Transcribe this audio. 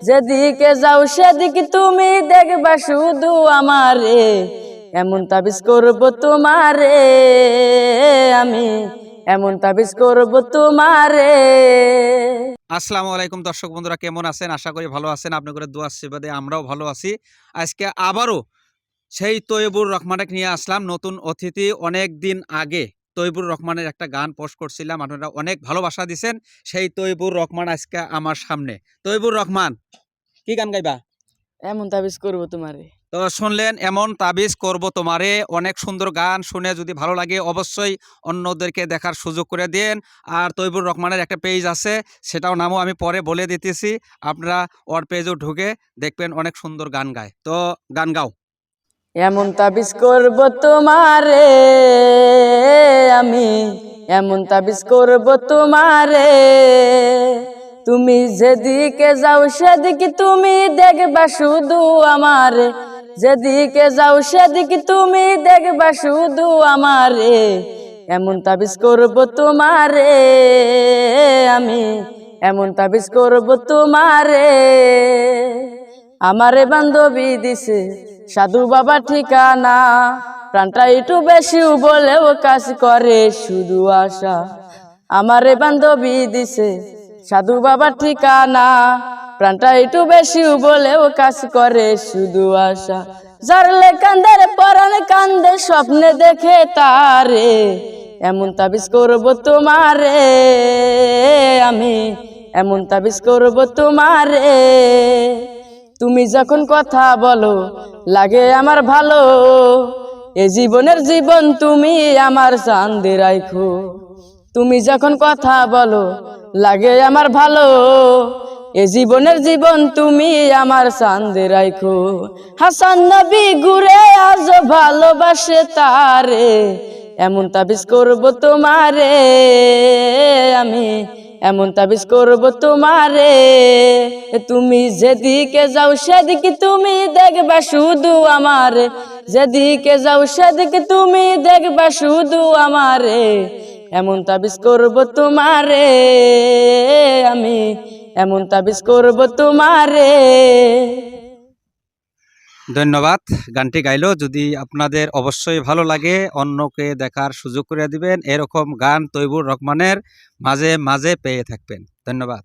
যেদিকে যাও সেদিকে তুমি দেখবা শুধু আমারে, এমন তাবিজ করব তোমারে আমি, এমন তাবিজ করব তোমারে। আসসালামু আলাইকুম দর্শক বন্ধুরা, কেমন আছেন? আশা করি ভালো আছেন। আপনাদের দোয়া আশীর্বাদে আমরাও ভালো আছি। আজকে আবারও সেই তৈবুর রহমানকে নিয়ে আসলাম, নতুন অতিথি। অনেক দিন আগে তৈবুর রহমানের একটা গান পোস্ট করছিলাম, আপনারা অনেক ভালোবাসা দিয়েছেন। সেই তৈবুর রহমান আজকে আমার সামনে। তৈবুর রহমান, কি গান গাইবা? এমন তাবিজ করব তোমারে। তো শুনলেন, এমন তাবিজ করব তোমারে। অনেক সুন্দর গান, শুনে যদি ভালো লাগে অবশ্যই অন্যদেরকে দেখার সুযোগ করে দেন। আর তৈবুর রহমানের একটা পেজ আছে, সেটাও নামও আমি পরে বলে দিতেছি। আপনারা ওর পেজও ঢুকে দেখবেন, অনেক সুন্দর গান গায়। তো গান গাও। এমন তাবিজ করব তোমারে আমি, এমন তাবিজ করব তোমারে। তুমি যেদিকে যাও সেদিকে তুমি দেখবা শুধু আমারে, যেদিকে যাও সেদিকে তুমি দেখবা শুধু আমারে। এমন তাবিজ করব তোমারে আমি, এমন তাবিজ করব তোমারে। আমারে বান্ধবী দিছে সাধু বাবা ঠিকানা, প্রাণটা একটু বেশি বলেও কাজ করে শুধু আশা। আমারে বান্ধবী দিছে সাধু বাবা ঠিকানা, প্রাণটা একটু বেশি বলেও কাজ করে শুধু আশা। জারলে কান্দের পরাণ কান্দে স্বপ্নে দেখে তারে, এমন তাবিজ করব তোমারে আমি, এমন তাবিজ করব তোমারে। তুমি যখন কথা বলো লাগে আমার ভালো, এ জীবনের জীবন তুমি আমার চাঁদে রাখো। তুমি যখন কথা বলো লাগে আমার ভালো, এ জীবনের জীবন তুমি আমার চাঁদে রাখো। হাসান নবী ঘুরে আজ ভালোবাসে তারে, এমন তাবিজ করব তোমারে আমি, এমন তাবিজ করব তোমারে। তুমি যেদিকে যাও সেদিকে তুমি দেখবা শুধু আমারে, যেদিকে যাও সেদিকে তুমি দেখবা শুধু আমারে। এমন তাবিজ করব তোমারে আমি, এমন তাবিজ করব তোমারে। ধন্যবাদ। গানটি গাইলো, যদি আপনাদের অবশ্যই ভালো লাগে অন্যকে দেখার সুযোগ করে দিবেন। এরকম গান তৈবুর রহমানের মাঝে মাঝে পেয়ে থাকবেন। ধন্যবাদ।